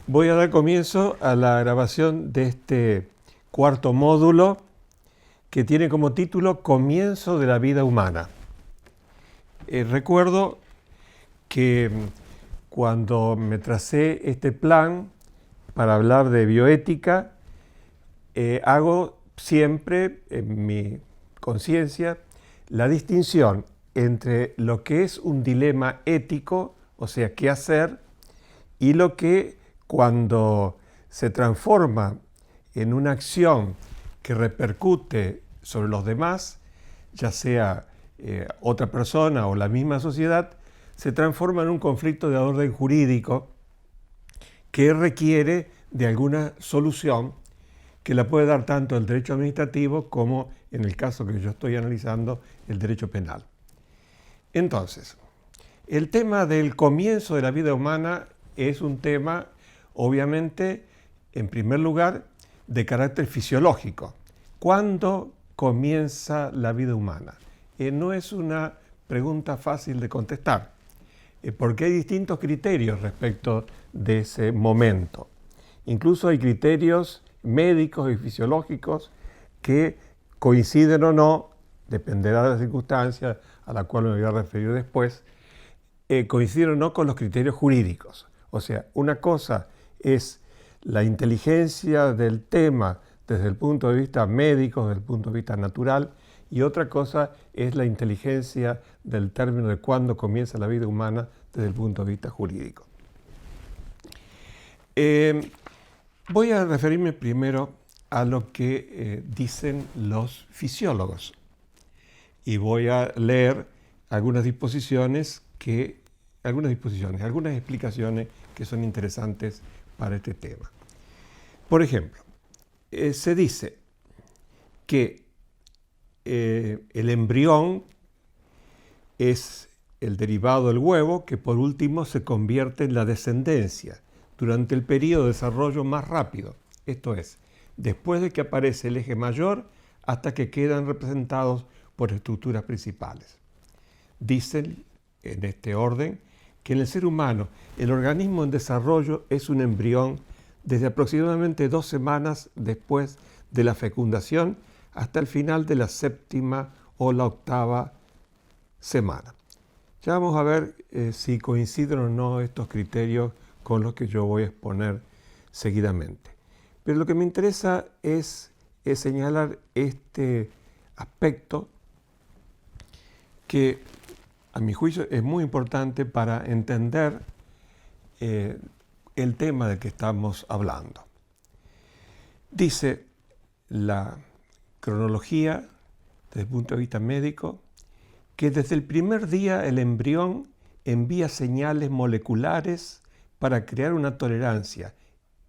Voy a dar comienzo a la grabación de este cuarto módulo que tiene como título Comienzo de la vida humana. Recuerdo que cuando me tracé este plan para hablar de bioética, hago siempre en mi conciencia la distinción entre lo que es un dilema ético, o sea, qué hacer, y lo que cuando se transforma en una acción que repercute sobre los demás, ya sea otra persona o la misma sociedad, se transforma en un conflicto de orden jurídico que requiere de alguna solución que la puede dar tanto el derecho administrativo como, en el caso que yo estoy analizando, el derecho penal. Entonces, el tema del comienzo de la vida humana es un tema, obviamente, en primer lugar, de carácter fisiológico. ¿Cuándo comienza la vida humana? No es una pregunta fácil de contestar, porque hay distintos criterios respecto de ese momento. Incluso hay criterios médicos y fisiológicos que coinciden o no, dependerá de las circunstancias a la cual me voy a referir después, coinciden o no con los criterios jurídicos. O sea, una cosa es la inteligencia del tema desde el punto de vista médico, desde el punto de vista natural, y otra cosa es la inteligencia del término de cuándo comienza la vida humana desde el punto de vista jurídico. Voy a referirme primero a lo que dicen los fisiólogos y voy a leer algunas explicaciones que son interesantes para este tema. Por ejemplo, se dice que el embrión es el derivado del huevo que por último se convierte en la descendencia durante el periodo de desarrollo más rápido, esto es, después de que aparece el eje mayor hasta que quedan representados por estructuras principales. Dicen en este orden que en el ser humano el organismo en desarrollo es un embrión desde aproximadamente 2 semanas después de la fecundación hasta el final de la 7ª o la 8ª semana. Ya vamos a ver si coinciden o no estos criterios con los que yo voy a exponer seguidamente. Pero lo que me interesa es señalar este aspecto que a mi juicio es muy importante para entender el tema del que estamos hablando. Dice la cronología, desde el punto de vista médico, que desde el primer día el embrión envía señales moleculares para crear una tolerancia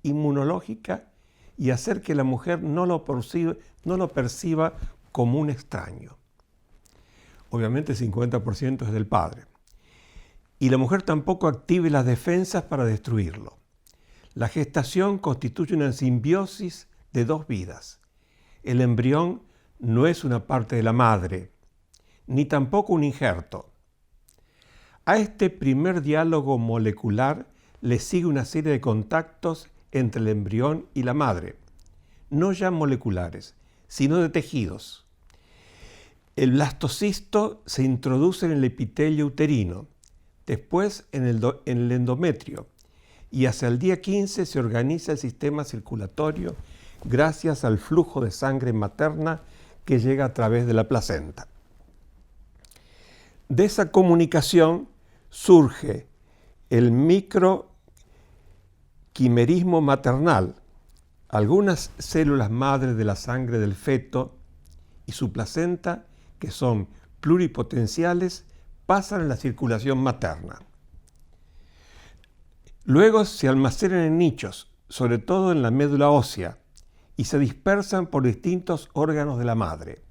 inmunológica y hacer que la mujer no lo perciba como un extraño. Obviamente el 50% es del padre. Y la mujer tampoco active las defensas para destruirlo. La gestación constituye una simbiosis de 2 vidas. El embrión no es una parte de la madre, ni tampoco un injerto. A este primer diálogo molecular le sigue una serie de contactos entre el embrión y la madre, no ya moleculares, sino de tejidos. El blastocisto se introduce en el epitelio uterino, después en el endometrio, y hacia el día 15 se organiza el sistema circulatorio gracias al flujo de sangre materna que llega a través de la placenta. De esa comunicación surge el microquimerismo maternal. Algunas células madres de la sangre del feto y su placenta, que son pluripotenciales, pasan a la circulación materna. Luego se almacenan en nichos, sobre todo en la médula ósea, y se dispersan por distintos órganos de la madre.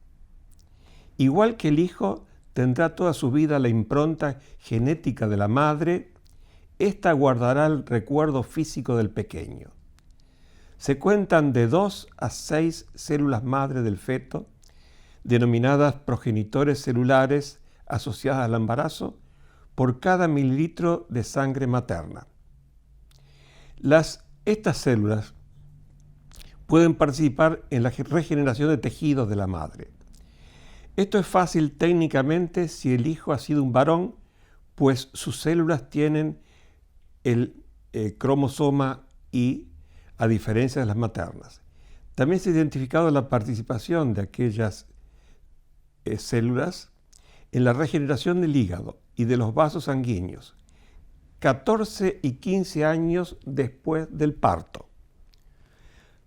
Igual que el hijo tendrá toda su vida la impronta genética de la madre, ésta guardará el recuerdo físico del pequeño. Se cuentan de 2 a 6 células madre del feto, denominadas progenitores celulares asociadas al embarazo, por cada mililitro de sangre materna. Las Estas células pueden participar en la regeneración de tejidos de la madre. Esto es fácil técnicamente si el hijo ha sido un varón, pues sus células tienen el cromosoma Y, a diferencia de las maternas. También se ha identificado la participación de aquellas células en la regeneración del hígado y de los vasos sanguíneos, 14 y 15 años después del parto.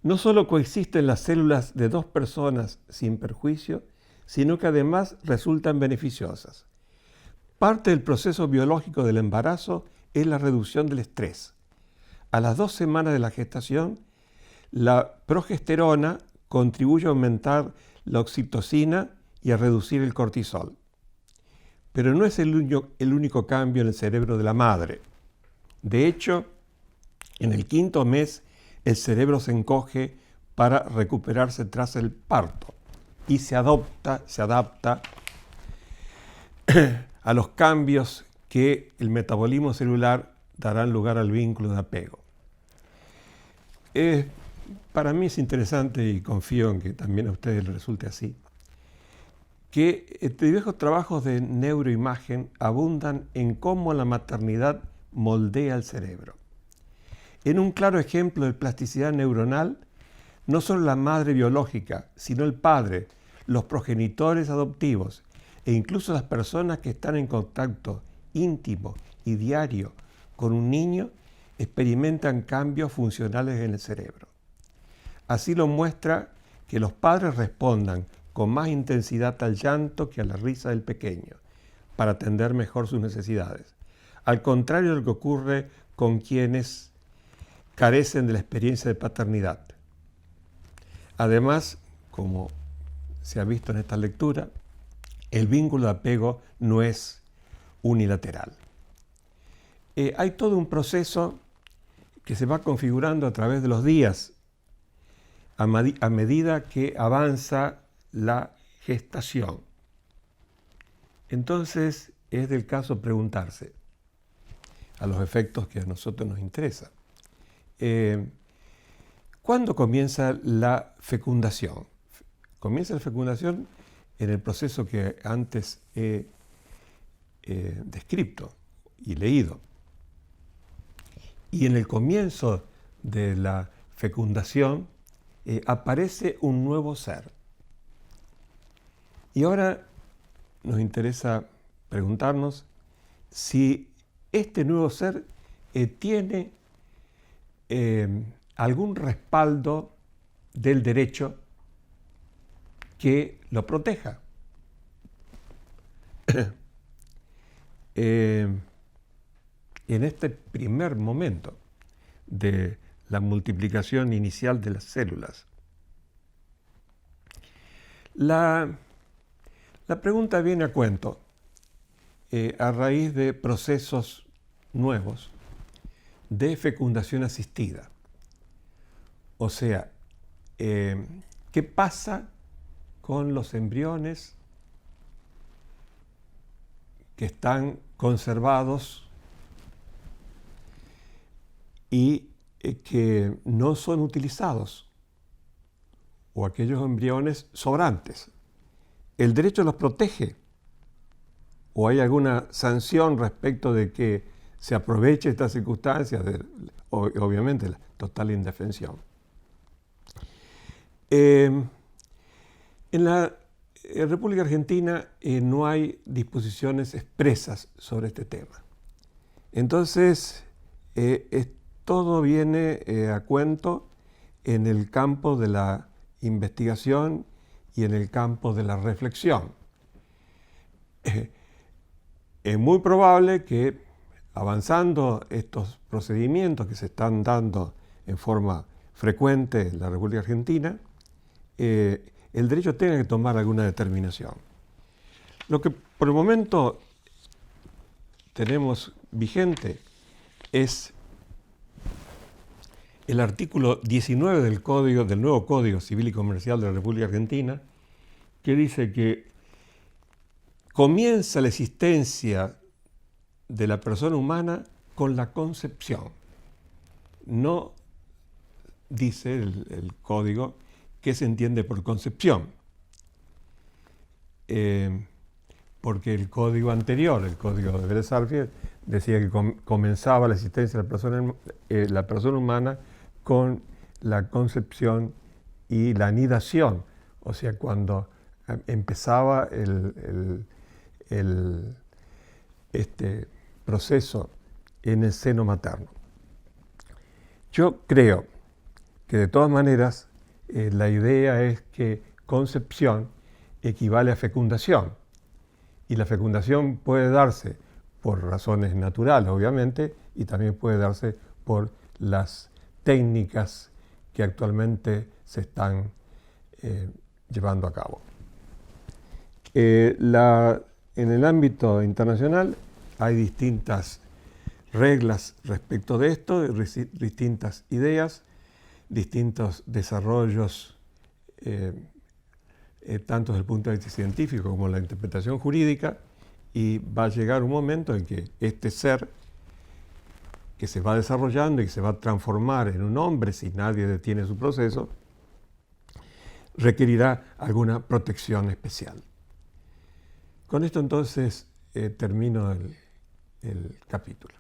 No solo coexisten las células de dos personas sin perjuicio, sino que además resultan beneficiosas. Parte del proceso biológico del embarazo es la reducción del estrés. A las 2 semanas de la gestación, la progesterona contribuye a aumentar la oxitocina y a reducir el cortisol. Pero no es el único cambio en el cerebro de la madre. De hecho, en el 5.º mes, el cerebro se encoge para recuperarse tras el parto y se adapta a los cambios que el metabolismo celular darán lugar al vínculo de apego. Para mí es interesante, y confío en que también a ustedes les resulte así, que viejos trabajos de neuroimagen abundan en cómo la maternidad moldea el cerebro. En un claro ejemplo de plasticidad neuronal, no solo la madre biológica, sino el padre, los progenitores adoptivos e incluso las personas que están en contacto íntimo y diario con un niño experimentan cambios funcionales en el cerebro. Así lo muestra que los padres respondan con más intensidad al llanto que a la risa del pequeño, para atender mejor sus necesidades, al contrario de lo que ocurre con quienes carecen de la experiencia de paternidad. Además, como se ha visto en esta lectura, el vínculo de apego no es unilateral. Hay todo un proceso que se va configurando a través de los días, a medida que avanza la gestación. Entonces, es del caso preguntarse, a los efectos que a nosotros nos interesan, ¿cuándo comienza la fecundación? Comienza la fecundación en el proceso que antes he descrito y leído. Y en el comienzo de la fecundación aparece un nuevo ser. Y ahora nos interesa preguntarnos si este nuevo ser tiene algún respaldo del derecho que lo proteja. En este primer momento de la multiplicación inicial de las células. La pregunta viene a cuento a raíz de procesos nuevos de fecundación asistida. O sea, ¿qué pasa con los embriones que están conservados y que no son utilizados, o aquellos embriones sobrantes? ¿El derecho los protege? ¿O hay alguna sanción respecto de que se aproveche esta circunstancia obviamente, la total indefensión? En la República Argentina no hay disposiciones expresas sobre este tema. Entonces, todo viene a cuento en el campo de la investigación y en el campo de la reflexión. Es muy probable que, avanzando estos procedimientos que se están dando en forma frecuente en la República Argentina, el derecho tenga que tomar alguna determinación. Lo que por el momento tenemos vigente es el artículo 19 del nuevo Código Civil y Comercial de la República Argentina, que dice que comienza la existencia de la persona humana con la concepción. No dice el código qué se entiende por concepción. Porque el código anterior, el código de Bresarfield, decía que comenzaba la existencia de la persona humana con la concepción y la anidación, o sea, cuando empezaba este proceso en el seno materno. Yo creo que de todas maneras la idea es que concepción equivale a fecundación, y la fecundación puede darse por razones naturales, obviamente, y también puede darse por las técnicas que actualmente se están llevando a cabo. En el ámbito internacional hay distintas reglas respecto de esto, distintas ideas, distintos desarrollos, tanto desde el punto de vista científico como la interpretación jurídica, y va a llegar un momento en que este ser que se va desarrollando y que se va a transformar en un hombre si nadie detiene su proceso, requerirá alguna protección especial. Con esto entonces termino el capítulo.